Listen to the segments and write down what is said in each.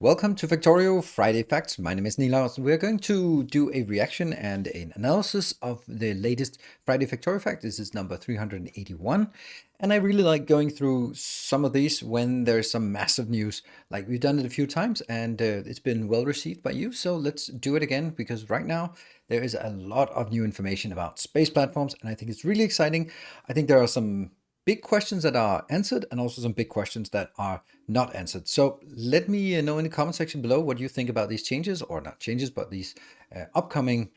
Welcome to Factorio Friday Facts. My name is Nilaus. We're going to do a reaction and an analysis of the latest Friday Factorio fact. This is number 381. And I really like going through some of these when there's some massive news. Like we've done it a few times and it's been well received by you. So let's do it again because right now there is a lot of new information about space platforms and I think it's really exciting. I think there are some big questions that are answered and also some big questions that are not answered. So let me know in the comment section below what you think about these changes, or not changes, but these upcoming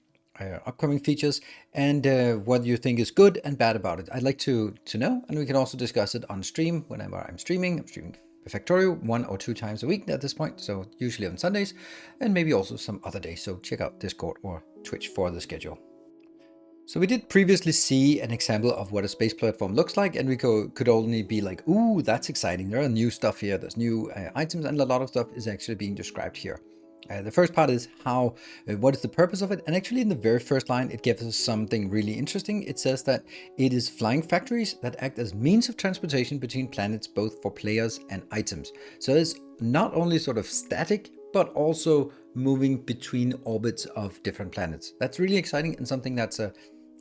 features, and what you think is good and bad about it. I'd like to know, and we can also discuss it on stream whenever I'm streaming. I'm streaming Factorio 1 or 2 times a week at this point, so usually on Sundays, and maybe also some other days. So check out Discord or Twitch for the schedule. So we did previously see an example of what a space platform looks like, and we could only be like, ooh, that's exciting. There are new stuff here. There's new items, and a lot of stuff is actually being described here. The first part is what is the purpose of it? And actually in the very first line, it gives us something really interesting. It says that it is flying factories that act as means of transportation between planets, both for players and items. So it's not only sort of static, but also moving between orbits of different planets. That's really exciting and something that's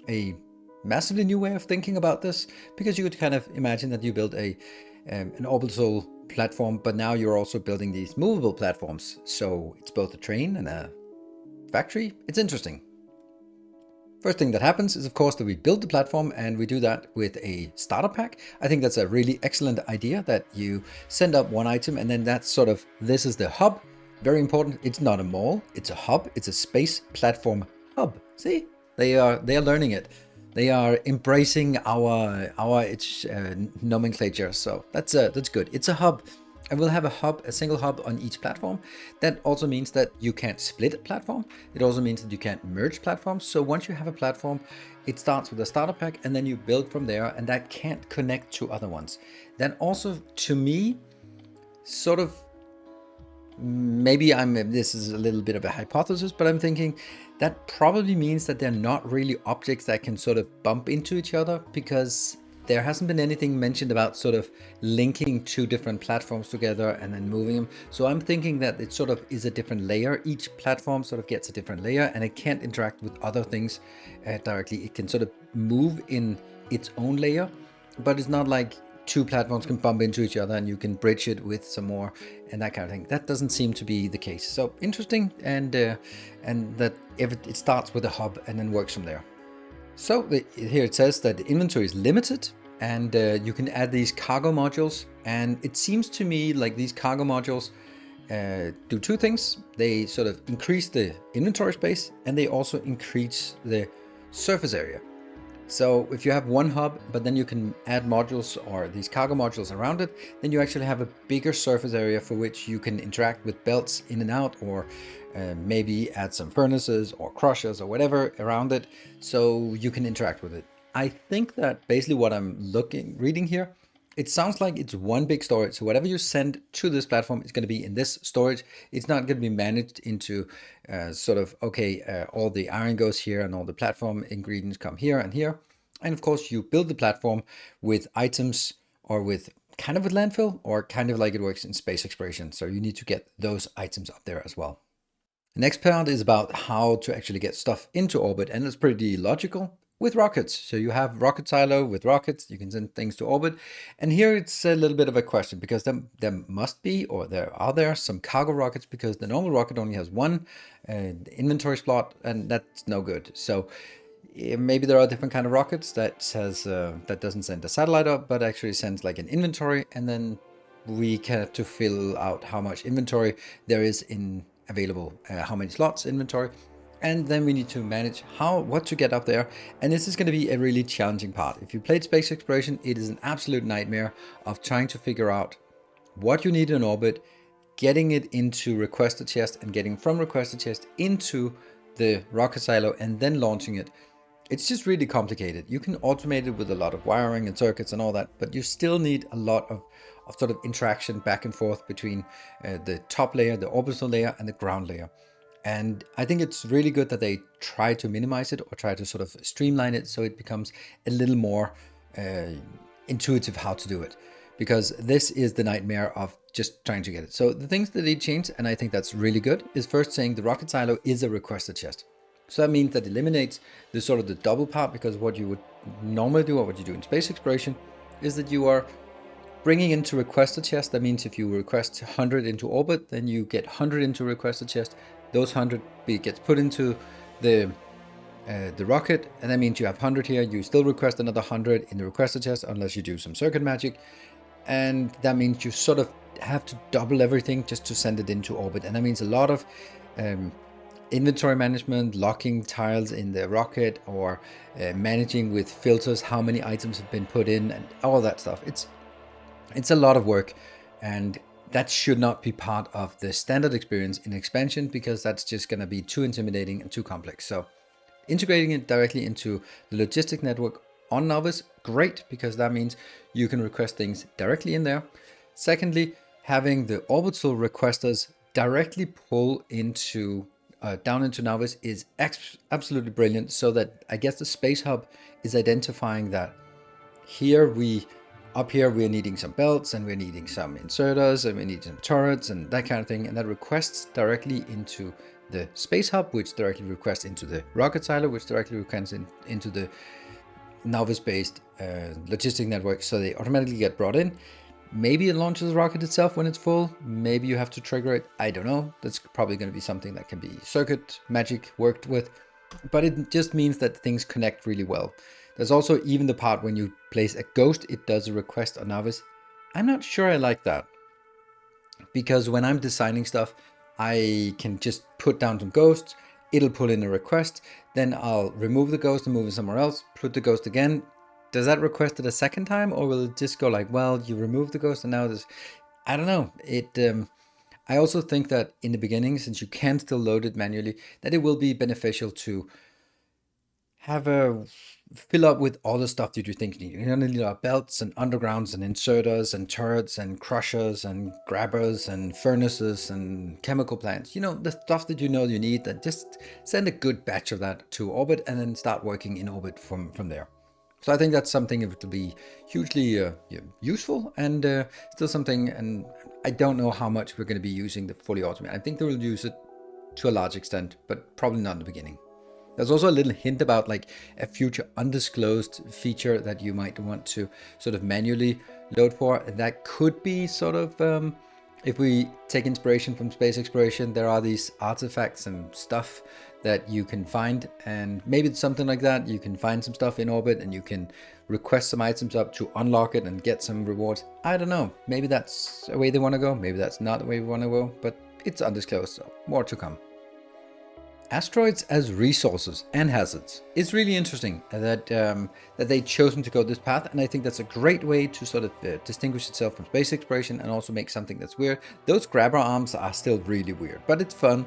a massively new way of thinking about this, because you could kind of imagine that you build an orbital platform, but now you're also building these movable platforms. So it's both a train and a factory. It's interesting. First thing that happens is, of course, that we build the platform, and we do that with a starter pack. I think that's a really excellent idea, that you send up one item and then that's sort of, this is the hub. Very important. It's not a mall, it's a hub. It's a space platform hub. See? They are learning it. They are embracing our nomenclature. So that's good. It's a hub, and we'll have a single hub on each platform. That also means that you can't split a platform. It also means that you can't merge platforms. So once you have a platform, it starts with a starter pack, and then you build from there, and that can't connect to other ones. Then also, to me, sort of, maybe this is a little bit of a hypothesis, but I'm thinking that probably means that they're not really objects that can sort of bump into each other, because there hasn't been anything mentioned about sort of linking two different platforms together and then moving them. So I'm thinking that it sort of is a different layer. Each platform sort of gets a different layer, and it can't interact with other things directly. It can sort of move in its own layer, but it's not like two platforms can bump into each other and you can bridge it with some more and that kind of thing. That doesn't seem to be the case. So interesting, and that it starts with a hub and then works from there. So here it says that the inventory is limited, and you can add these cargo modules. And it seems to me like these cargo modules do two things. They sort of increase the inventory space, and they also increase the surface area. So if you have one hub, but then you can add modules or these cargo modules around it, then you actually have a bigger surface area for which you can interact with belts in and out, or maybe add some furnaces or crushers or whatever around it, so you can interact with it. I think that basically what I'm reading here, it sounds like it's one big storage. So whatever you send to this platform is going to be in this storage. It's not going to be managed into sort of, okay, all the iron goes here and all the platform ingredients come here and here. And of course, you build the platform with items, or with kind of with landfill, or kind of like it works in space exploration. So you need to get those items up there as well. The next part is about how to actually get stuff into orbit, and it's pretty logical. With rockets. So you have rocket silo with rockets, you can send things to orbit. And here it's a little bit of a question, because there must be, or are there some cargo rockets, because the normal rocket only has one inventory slot, and that's no good. So maybe there are different kind of rockets that that doesn't send a satellite up, but actually sends like an inventory, and then we have to fill out how much inventory there is available, how many slots inventory. And then we need to manage what to get up there. And this is going to be a really challenging part. If you played space exploration, it is an absolute nightmare of trying to figure out what you need in orbit, getting it into requested chest, and getting from requested chest into the rocket silo, and then launching it. It's just really complicated. You can automate it with a lot of wiring and circuits and all that, but you still need a lot of sort of interaction back and forth between the top layer, the orbital layer, and the ground layer. And I think it's really good that they try to minimize it, or try to sort of streamline it so it becomes a little more intuitive how to do it. because this is the nightmare of just trying to get it. So the things that they changed, and I think that's really good, is first saying the rocket silo is a requested chest. So that means that eliminates the sort of the double part, because what you would normally do, or what you do in space exploration, is that you are bringing into requested chest. That means if you request 100 into orbit, then you get 100 into requested chest. Those 100 gets put into the rocket, and that means you have 100 here. You still request another 100 in the requested chest unless you do some circuit magic, and that means you sort of have to double everything just to send it into orbit. And that means a lot of inventory management, locking tiles in the rocket, or managing with filters how many items have been put in, and all that stuff. It's a lot of work, and that should not be part of the standard experience in expansion, because that's just going to be too intimidating and too complex. So integrating it directly into the logistic network on Novice, great, because that means you can request things directly in there. Secondly, having the orbital requesters directly pull into down into Novice is absolutely brilliant, so that I guess the Space Hub is identifying that up here we're needing some belts, and we're needing some inserters, and we need some turrets and that kind of thing, and that requests directly into the Space Hub, which directly requests into the rocket silo, which directly requests into the Novice-based logistic network, so they automatically get brought in. Maybe it launches the rocket itself when it's full. Maybe you have to trigger it. I don't know. That's probably going to be something that can be circuit magic worked with, but it just means that things connect really well. There's also even the part when you place a ghost, it does a request on Novice. I'm not sure I like that, because when I'm designing stuff, I can just put down some ghosts, it'll pull in a request, then I'll remove the ghost and move it somewhere else, put the ghost again. Does that request it a second time, or will it just go like, well, you removed the ghost and now this? I don't know. I also think that in the beginning, since you can still load it manually, that it will be beneficial to have fill up with all the stuff that you think you need. You're gonna need belts and undergrounds and inserters and turrets and crushers and grabbers and furnaces and chemical plants. The stuff that you need, and just send a good batch of that to orbit and then start working in orbit from there. So I think that's something that will be hugely useful, and still something, and I don't know how much we're going to be using the fully automated. I think they will use it to a large extent, but probably not in the beginning. There's also a little hint about like a future undisclosed feature that you might want to sort of manually load for. That could be sort of, if we take inspiration from space exploration, there are these artifacts and stuff that you can find, and maybe it's something like that. You can find some stuff in orbit and you can request some items up to unlock it and get some rewards. I don't know. Maybe that's a way they want to go. Maybe that's not the way we want to go, but it's undisclosed, so more to come. Asteroids as resources and hazards. It's really interesting that they've chosen to go this path, and I think that's a great way to sort of distinguish itself from space exploration and also make something that's weird. Those grabber arms are still really weird, but it's fun.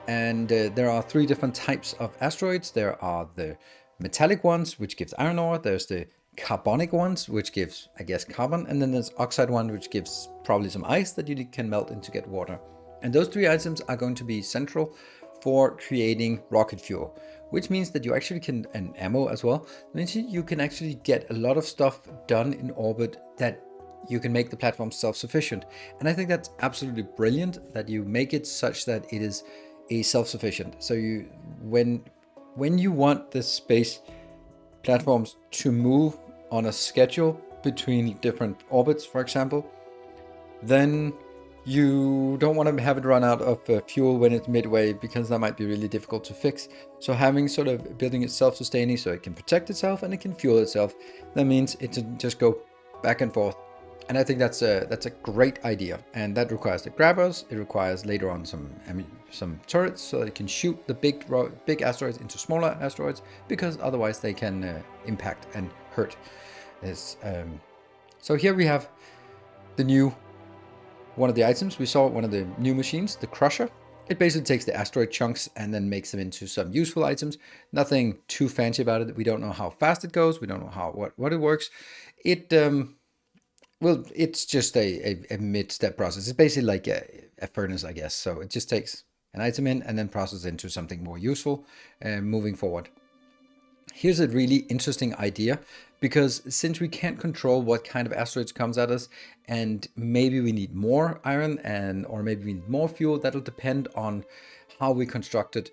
And there are 3 different types of asteroids. There are the metallic ones, which gives iron ore. There's the carbonic ones, which gives, I guess, carbon. And then there's oxide one, which gives probably some ice that you can melt in to get water. And those 3 items are going to be central for creating rocket fuel, which means that you actually can, and ammo as well, means you can actually get a lot of stuff done in orbit that you can make the platform self-sufficient. And I think that's absolutely brilliant that you make it such that it is a self-sufficient. So when you want the space platforms to move on a schedule between different orbits, for example, then you don't want to have it run out of fuel when it's midway, because that might be really difficult to fix. So having sort of building it self-sustaining so it can protect itself and it can fuel itself, that means it can just go back and forth. And I think that's a great idea, and that requires the grabbers. It requires later on some turrets so they can shoot the big asteroids into smaller asteroids, because otherwise they can impact and hurt. So here we have one of the items. We saw one of the new machines, the crusher. It basically takes the asteroid chunks and then makes them into some useful items. Nothing too fancy about it. We don't know how fast it goes. We don't know what it works. Well, it's just a mid-step process. It's basically like a furnace, I guess. So it just takes an item in and then processes into something more useful moving forward. Here's a really interesting idea, because since we can't control what kind of asteroids comes at us, and maybe we need more iron or maybe we need more fuel, that'll depend on how we constructed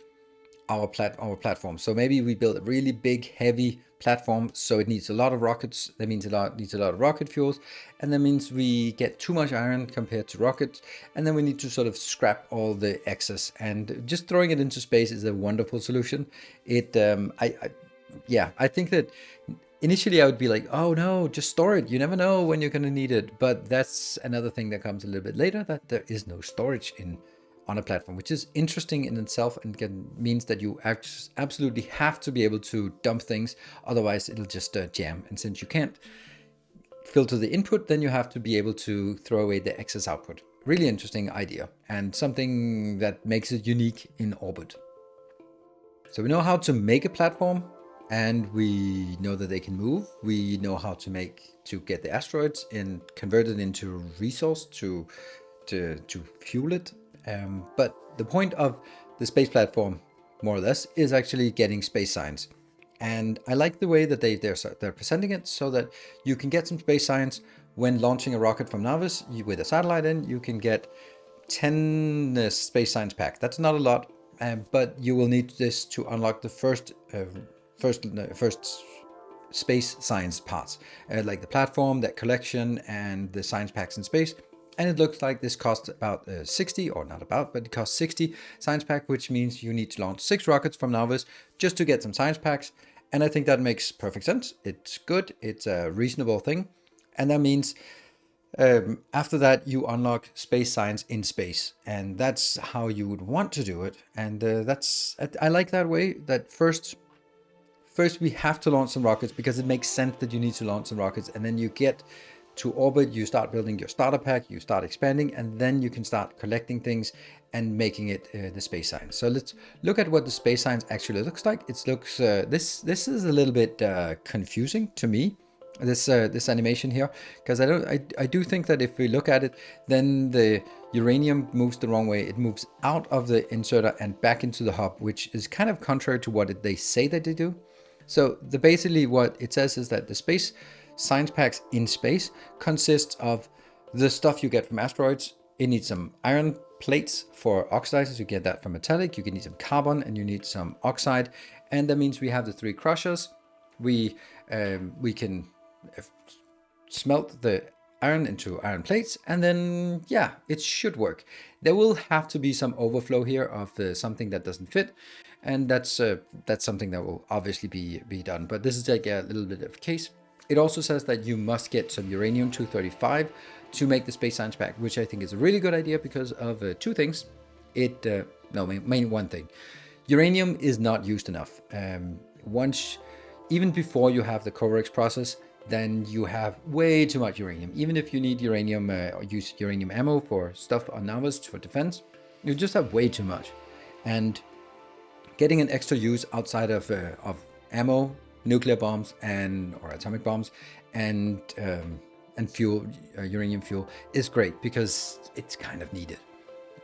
our platform. So maybe we build a really big, heavy platform, so it needs a lot of rockets. That means needs a lot of rocket fuels, and that means we get too much iron compared to rockets, and then we need to sort of scrap all the excess. And just throwing it into space is a wonderful solution. I think that initially I would be like, oh no, just store it. You never know when you're going to need it. But that's another thing that comes a little bit later, that there is no storage on a platform, which is interesting in itself, and means that you absolutely have to be able to dump things. Otherwise, it'll just jam. And since you can't filter the input, then you have to be able to throw away the excess output. Really interesting idea, and something that makes it unique in orbit. So we know how to make a platform, and we know that they can move. We know how to get the asteroids and convert it into resource to fuel it. But the point of the space platform, more or less, is actually getting space science. And I like the way that they're presenting it, so that you can get some space science when launching a rocket from Navis. With a satellite in, you can get 10 space science pack. That's not a lot, but you will need this to unlock the first space science parts, like the platform, that collection, and the science packs in space. And it looks like this costs about 60, or not about, but it costs 60 science pack, which means you need to launch 6 rockets from Navis just to get some science packs. And I think that makes perfect sense. It's good. It's a reasonable thing. And that means after that, you unlock space science in space. And that's how you would want to do it. And I like that way, that first we have to launch some rockets, because it makes sense that you need to launch some rockets. And then you get to orbit, you start building your starter pack, you start expanding, and then you can start collecting things and making it the space science. So let's look at what the space science actually looks like. It looks this is a little bit confusing to me, this animation here, because I do think that if we look at it, then the uranium moves the wrong way. It moves out of the inserter and back into the hub, which is kind of contrary to what they say that they do. So basically what it says is that the space science packs in space consists of the stuff you get from asteroids. It needs some iron plates for oxidizers. You get that from metallic. You can need some carbon, and you need some oxide. And that means we have the 3 crushers. We can smelt the iron into iron plates, and then it should work. There will have to be some overflow here of something that doesn't fit, and that's something that will obviously be done. But this is like a little bit of a case. It also says that you must get some uranium-235 to make the space science pack, which I think is a really good idea because of 2 things. Main one thing. Uranium is not used enough. Even before you have the Corex process, then you have way too much uranium. Even if you need uranium, or use uranium ammo for stuff on Navis for defense, you just have way too much. And getting an extra use outside of ammo, nuclear bombs or atomic bombs, and fuel, uranium fuel, is great, because it's kind of needed.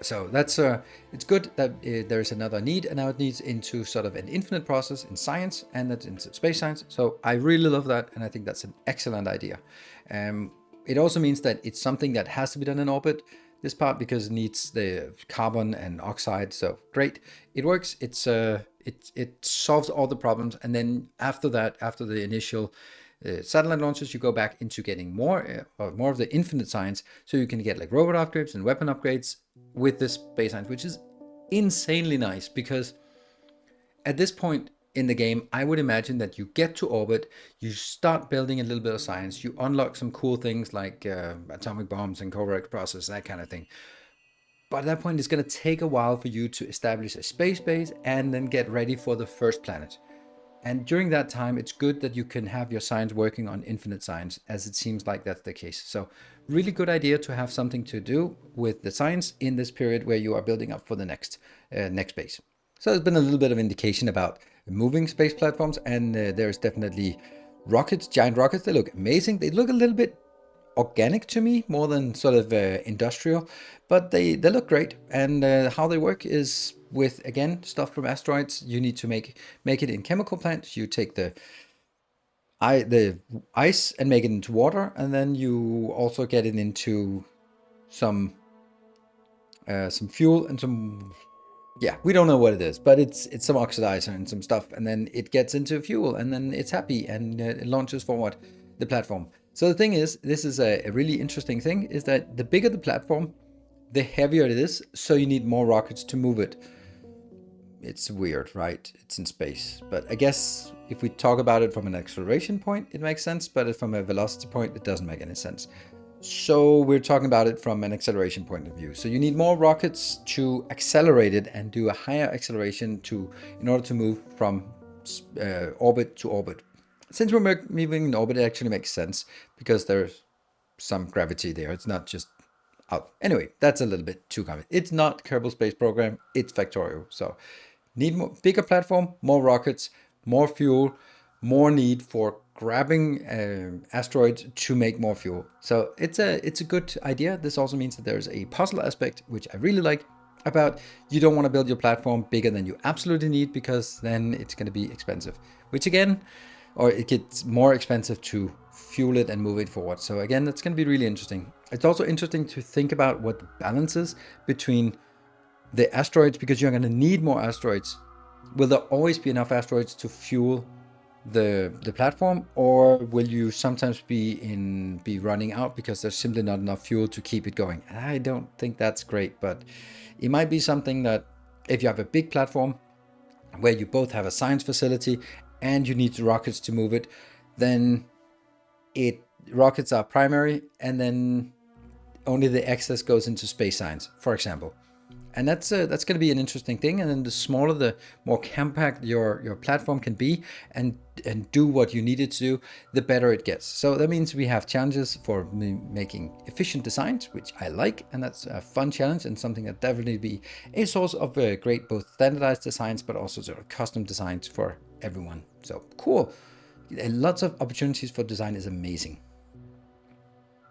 So that's it's good that there's another need, and now it needs into sort of an infinite process in science, and that's into space science. So I really love that, and I think that's an excellent idea. It also means that it's something that has to be done in orbit, this part, because it needs the carbon and oxide. So great, it works. It solves all the problems, and then after that, after the initial satellite launches, you go back into getting more of the infinite science, so you can get like robot upgrades and weapon upgrades with this space science, which is insanely nice, because at this point in the game, I would imagine that you get to orbit, you start building a little bit of science, you unlock some cool things like atomic bombs and Corex process, that kind of thing. But at that point, it's going to take a while for you to establish a space base and then get ready for the first planet. And during that time, it's good that you can have your science working on infinite science, as it seems like that's the case. So really good idea to have something to do with the science in this period where you are building up for the next base. So there's been a little bit of indication about moving space platforms, and there's definitely rockets, giant rockets. They look amazing. They look a little bit organic to me more than sort of industrial, but they look great. And how they work is with, again, stuff from asteroids. You need to make it in chemical plants. You take the ice and make it into water, and then you also get it into some fuel and some, yeah, we don't know what it is, but it's some oxidizer and some stuff, and then it gets into fuel, and then it's happy, and it launches forward the platform. So the thing is, this is a really interesting thing, is that the bigger the platform, the heavier it is, so you need more rockets to move it. It's weird, right? It's in space. But I guess if we talk about it from an acceleration point, it makes sense, but from a velocity point, it doesn't make any sense. So we're talking about it from an acceleration point of view. So you need more rockets to accelerate it and do a higher acceleration in order to move from orbit to orbit. Since we're moving in orbit, it actually makes sense because there's some gravity there. It's not just out. Anyway, that's a little bit too common. It's not Kerbal Space Program, it's Factorio. So need more, bigger platform, more rockets, more fuel, more need for grabbing asteroids to make more fuel. So it's a good idea. This also means that there's a puzzle aspect, which I really like, about you don't want to build your platform bigger than you absolutely need, because then it's going to be expensive, which again, or it gets more expensive to fuel it and move it forward. So again, that's going to be really interesting. It's also interesting to think about what the balance is between the asteroids, because you're going to need more asteroids. Will there always be enough asteroids to fuel the platform, or will you sometimes be running out because there's simply not enough fuel to keep it going? I don't think that's great, but it might be something that if you have a big platform where you both have a science facility and you need the rockets to move it, then rockets are primary, and then only the excess goes into space science, for example. And that's going to be an interesting thing. And then the smaller, the more compact your platform can be, and do what you need it to do, the better it gets. So that means we have challenges for making efficient designs, which I like, and that's a fun challenge and something that definitely be a source of great both standardized designs, but also sort of custom designs for everyone. So cool. Lots of opportunities for design is amazing.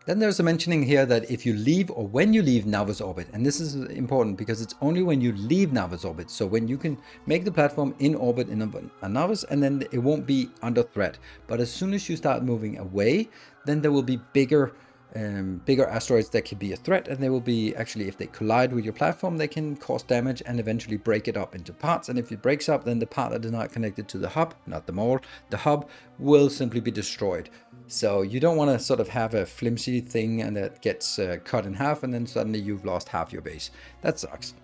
Then there's a mentioning here that if you leave, or when you leave Navis orbit, and this is important because it's only when you leave Navis orbit, so when you can make the platform in orbit in a Navis, and then it won't be under threat. But as soon as you start moving away, then there will be bigger asteroids that could be a threat, and they will be, actually, if they collide with your platform, they can cause damage and eventually break it up into parts. And if it breaks up, then the part that is not connected to the hub, not the mole, the hub, will simply be destroyed. So you don't want to sort of have a flimsy thing and that gets cut in half, and then suddenly you've lost half your base. That sucks.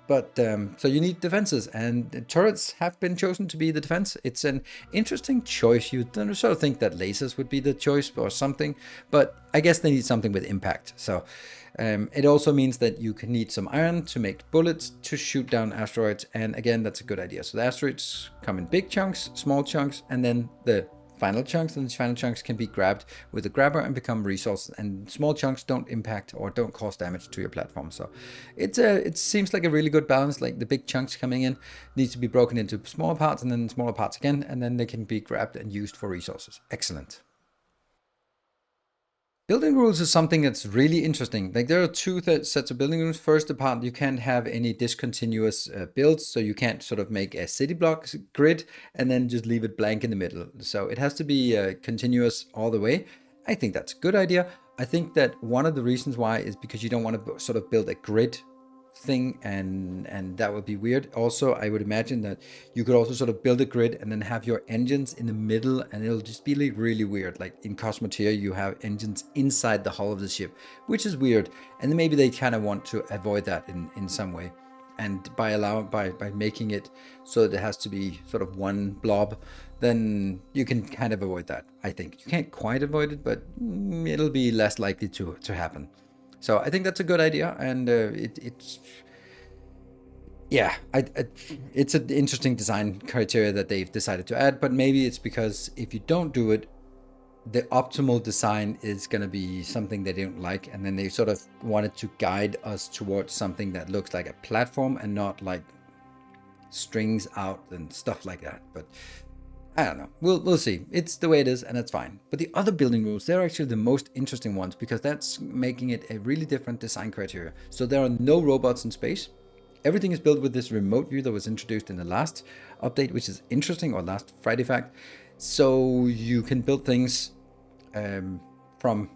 But so you need defenses, and turrets have been chosen to be the defense. It's an interesting choice. You sort of think that lasers would be the choice or something, but I guess they need something with impact. So it also means that you can need some iron to make bullets to shoot down asteroids. And again, that's a good idea. So the asteroids come in big chunks, small chunks, and then the final chunks, and these final chunks can be grabbed with a grabber and become resources, and small chunks don't impact or don't cause damage to your platform. So it seems like a really good balance. Like the big chunks coming in needs to be broken into smaller parts, and then smaller parts again, and then they can be grabbed and used for resources. Excellent. Building rules is something that's really interesting. Like there are two sets of building rules. First, the part you can't have any discontinuous builds, so you can't sort of make a city block grid and then just leave it blank in the middle. So it has to be continuous all the way. I think that's a good idea. I think that one of the reasons why is because you don't want to sort of build a grid thing, and that would be weird. Also, I would imagine that you could also sort of build a grid and then have your engines in the middle, and it'll just be like really weird. Like in Cosmoteer, you have engines inside the hull of the ship, which is weird. And then maybe they kind of want to avoid that in some way, and by making it so that it has to be sort of one blob, then you can kind of avoid that. I think you can't quite avoid it, but it'll be less likely to happen. So I think that's a good idea, and it's an interesting design criteria that they've decided to add. But maybe it's because if you don't do it, the optimal design is going to be something they don't like, and then they sort of wanted to guide us towards something that looks like a platform and not like strings out and stuff like that. But I don't know. We'll see. It's the way it is, and that's fine. But the other building rules, they're actually the most interesting ones because that's making it a really different design criteria. So there are no robots in space. Everything is built with this remote view that was introduced in the last update, which is interesting, or last Friday fact. So you can build things from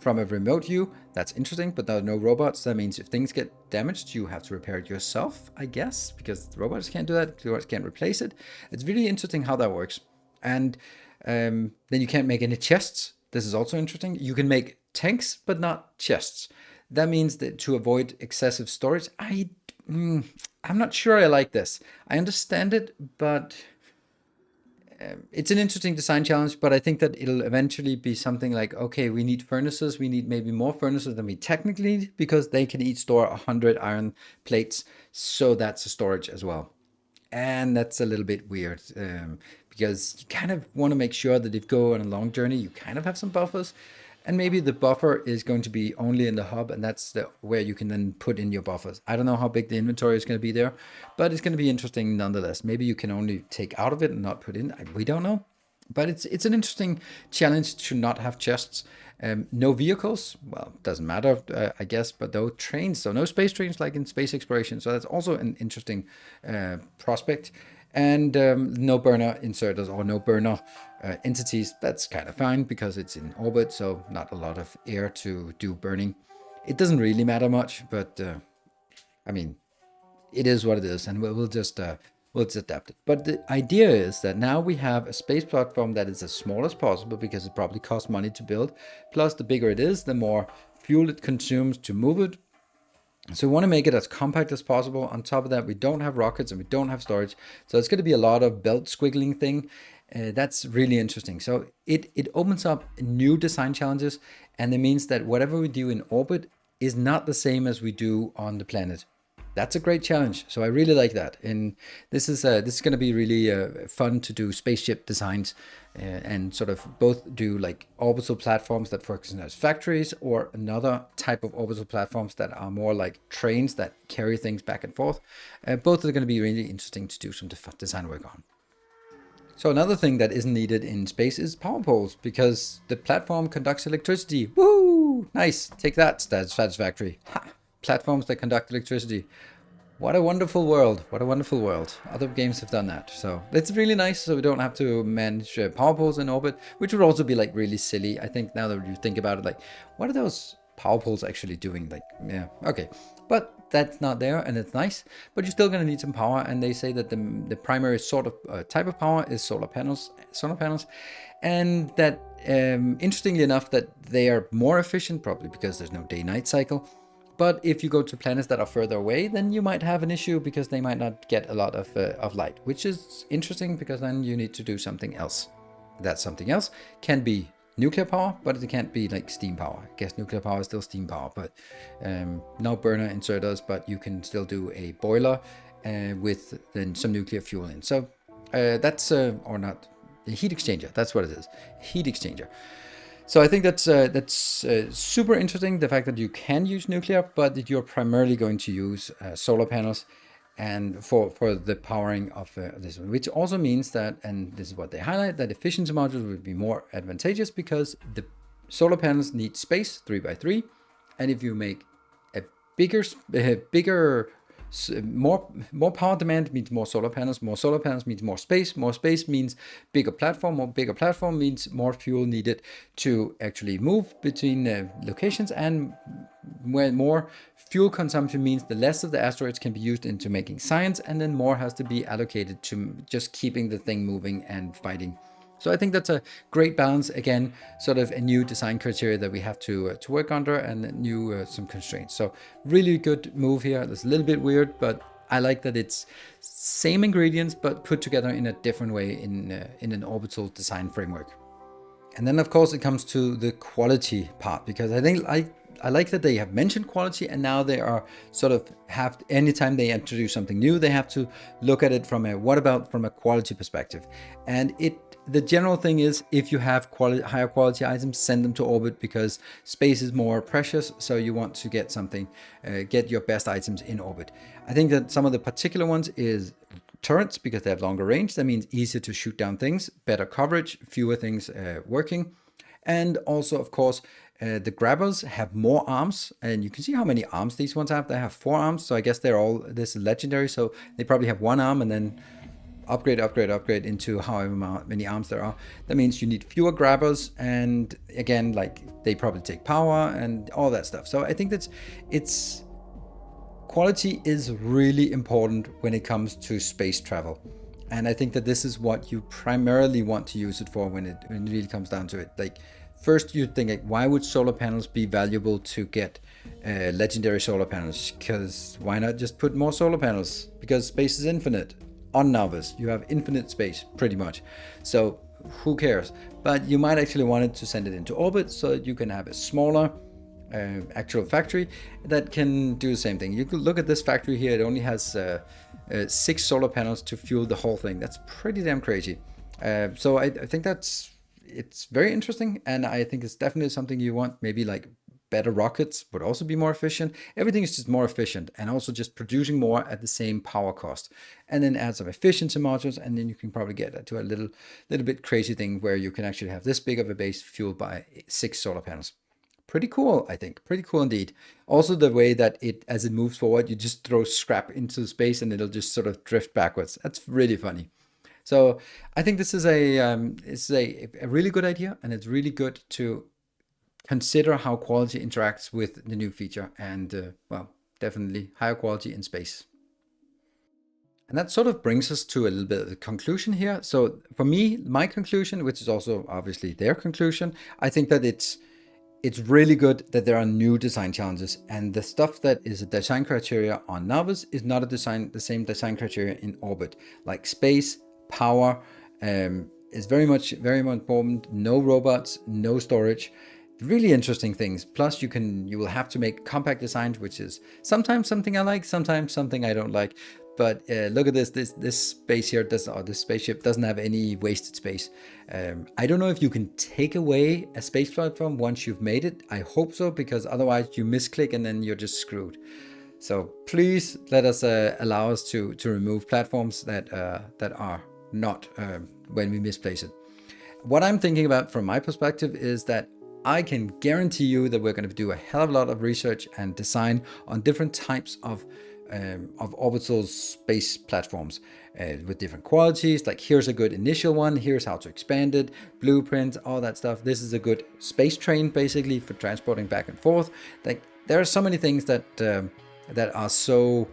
a remote view. That's interesting, but there are no robots. That means if things get damaged, you have to repair it yourself, I guess, because the robots can't do that. The robots can't replace it. It's really interesting how that works. And then you can't make any chests. This is also interesting. You can make tanks, but not chests. That means that to avoid excessive storage, I'm not sure I like this. I understand it, but it's an interesting design challenge, but I think that it'll eventually be something like, okay, we need furnaces. We need maybe more furnaces than we technically need because they can each store 100 iron plates. So that's a storage as well. And that's a little bit weird because you kind of want to make sure that if you go on a long journey, you kind of have some buffers. And maybe the buffer is going to be only in the hub, and that's where you can then put in your buffers. I don't know how big the inventory is going to be there, but it's going to be interesting nonetheless. Maybe you can only take out of it and not put in. We don't know. But it's an interesting challenge to not have chests. No vehicles. Well, doesn't matter, I guess, but no trains. So no space trains like in space exploration. So that's also an interesting prospect. And no burner inserters or no burner entities. That's kind of fine because it's in orbit, so not a lot of air to do burning. It doesn't really matter much, but I mean, it is what it is, and we'll just adapt it. But the idea is that now we have a space platform that is as small as possible because it probably costs money to build. Plus, the bigger it is, the more fuel it consumes to move it. So we want to make it as compact as possible. On top of that, we don't have rockets and we don't have storage. So it's going to be a lot of belt squiggling thing. That's really interesting. So it opens up new design challenges, and it means that whatever we do in orbit is not the same as we do on the planet. That's a great challenge. So I really like that. And this is going to be really fun to do spaceship designs and sort of both do like orbital platforms that function as factories or another type of orbital platforms that are more like trains that carry things back and forth. Both are going to be really interesting to do some design work on. So another thing that isn't needed in space is power poles because the platform conducts electricity. Woo! Nice. Take that, Satisfactory. Ha! Platforms that conduct electricity. What a wonderful world. What a wonderful world. Other games have done that. So it's really nice so we don't have to manage power poles in orbit, which would also be like really silly. I think now that you think about it, like, what are those power poles actually doing? Like, yeah, okay. But that's not there and it's nice, but you're still going to need some power. And they say that the primary sort of type of power is solar panels, and that interestingly enough, that they are more efficient probably because there's no day-night cycle. But if you go to planets that are further away, then you might have an issue because they might not get a lot of light, which is interesting because then you need to do something else. That something else can be nuclear power, but it can't be like steam power. I guess nuclear power is still steam power, but no burner inserters, but you can still do a boiler with then some nuclear fuel in. So that's, or not, a heat exchanger. That's what it is, heat exchanger. So I think that's super interesting, the fact that you can use nuclear, but that you're primarily going to use solar panels and for the powering of this one, which also means that, and this is what they highlight, that efficiency modules will be more advantageous because the solar panels need space 3x3, and if you make a bigger more power demand means more solar panels means more space means bigger platform, more bigger platform means more fuel needed to actually move between locations, and when more fuel consumption means the less of the asteroids can be used into making science, and then more has to be allocated to just keeping the thing moving and fighting. So I think that's a great balance. Again, sort of a new design criteria that we have to work under, and new some constraints. So really good move here. It's a little bit weird, but I like that it's same ingredients but put together in a different way in an orbital design framework. And then of course it comes to the quality part, because I think I like that they have mentioned quality, and now they are sort of anytime they introduce something new, they have to look at it from a quality perspective. And the general thing is, if you have higher quality items, send them to orbit because space is more precious. So you want to get your best items in orbit. I think that some of the particular ones is turrets because they have longer range. That means easier to shoot down things, better coverage, fewer things working. And also, of course, the grabbers have more arms, and you can see how many arms these ones have. They have 4 arms, so I guess this is legendary, so they probably have 1 arm and then upgrade into however many arms there are. That means you need fewer grabbers, and again, like, they probably take power and all that stuff. So I think quality is really important when it comes to space travel. And I think that this is what you primarily want to use it for when it really comes down to it. Like, first you think, like, why would solar panels be valuable to get legendary solar panels? Because why not just put more solar panels? Because space is infinite. On Novice, you have infinite space, pretty much. So who cares? But you might actually want it to send it into orbit so that you can have a smaller actual factory that can do the same thing. You could look at this factory here. It only has 6 solar panels to fuel the whole thing. That's pretty damn crazy. So I think it's very interesting, and I think it's definitely something you want. Maybe like better rockets would also be more efficient. Everything is just more efficient, and also just producing more at the same power cost. And then add some efficiency modules, and then you can probably get to a little bit crazy thing where you can actually have this big of a base fueled by 6 solar panels. Pretty cool, I think. Pretty cool indeed. Also, the way that as it moves forward, you just throw scrap into space and it'll just sort of drift backwards. That's really funny. So I think this is a really good idea, and it's really good to consider how quality interacts with the new feature, and well, definitely higher quality in space. And that sort of brings us to a little bit of the conclusion here. So for me, my conclusion, which is also obviously their conclusion, I think that it's really good that there are new design challenges, and the stuff that is a design criteria on Novice is not the same design criteria in orbit. Like space, power is very much important. No robots, no storage. Really interesting things. Plus you will have to make compact designs, which is sometimes something I like, sometimes something I don't like. But look at this space here, this spaceship doesn't have any wasted space. I don't know if you can take away a space platform once you've made it. I hope so, because otherwise you misclick and then you're just screwed. So please let us allow us to remove platforms that are not when we misplace it. What I'm thinking about from my perspective is that I can guarantee you that we're going to do a hell of a lot of research and design on different types of orbital space platforms with different qualities. Like, here's a good initial one, here's how to expand it, blueprints, all that stuff. This is a good space train basically for transporting back and forth. Like, there are so many things that are so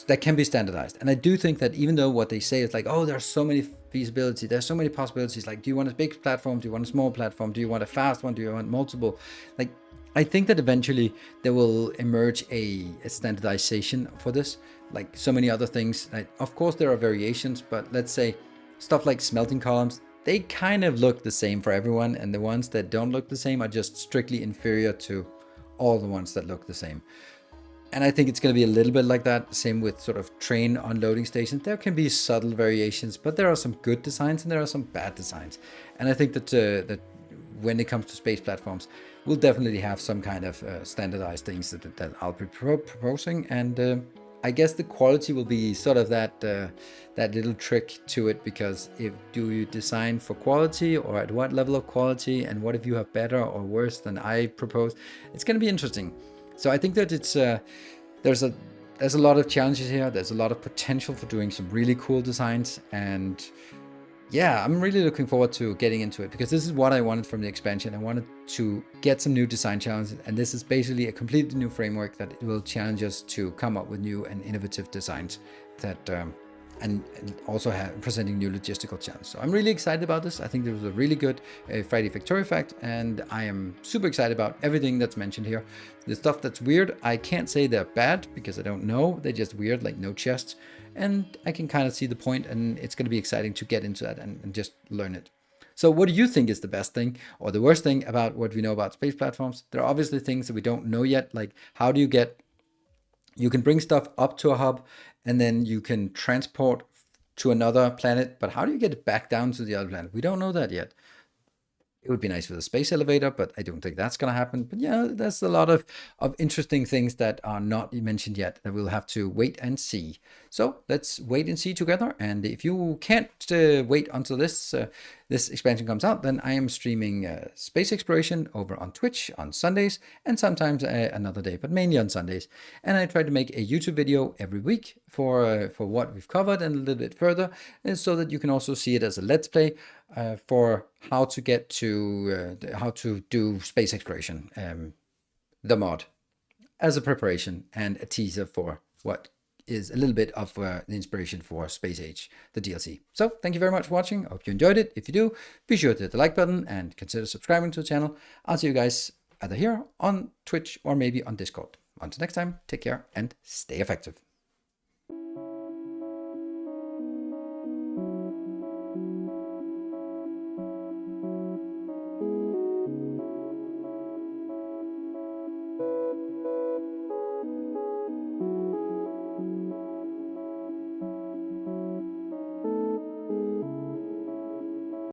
that can be standardized. And I do think that even though what they say is like, oh, there's so many feasibility, there's so many possibilities, like, do you want a big platform, do you want a small platform, do you want a fast one, do you want multiple? Like, I think that eventually there will emerge a standardization for this, like so many other things. Like, of course there are variations, but let's say stuff like smelting columns, they kind of look the same for everyone, and the ones that don't look the same are just strictly inferior to all the ones that look the same. And I think it's going to be a little bit like that. Same with sort of train unloading stations. There can be subtle variations, but there are some good designs and there are some bad designs. And I think that when it comes to space platforms, we'll definitely have some kind of standardized things that I'll be proposing. And I guess the quality will be sort of that little trick to it, because do you design for quality, or at what level of quality, and what if you have better or worse than I propose? It's going to be interesting. So I think that there's a lot of challenges here. There's a lot of potential for doing some really cool designs, and yeah, I'm really looking forward to getting into it, because this is what I wanted from the expansion. I wanted to get some new design challenges, and this is basically a completely new framework that will challenge us to come up with new and innovative designs that and also presenting new logistical challenges. So I'm really excited about this. I think this was a really good Friday Factorio fact, and I am super excited about everything that's mentioned here. The stuff that's weird, I can't say they're bad because I don't know. They're just weird, like no chests. And I can kind of see the point, and it's going to be exciting to get into that and just learn it. So what do you think is the best thing or the worst thing about what we know about space platforms? There are obviously things that we don't know yet, like how do you can bring stuff up to a hub and then you can transport to another planet, but how do you get it back down to the other planet? We don't know that yet. It would be nice with a space elevator, but I don't think that's going to happen. But yeah, there's a lot of interesting things that are not mentioned yet that we'll have to wait and see. So let's wait and see together. And if you can't wait until this expansion comes out, then I am streaming space exploration over on Twitch on Sundays and sometimes another day, but mainly on Sundays. And I try to make a YouTube video every week for what we've covered and a little bit further, so that you can also see it as a let's play for how to get to how to do space exploration, the mod, as a preparation and a teaser for what is a little bit of the inspiration for Space Age, the DLC. So thank you very much for watching. I hope you enjoyed it. If you do, be sure to hit the like button and consider subscribing to the channel. I'll see you guys either here on Twitch or maybe on Discord. Until next time, take care and stay effective.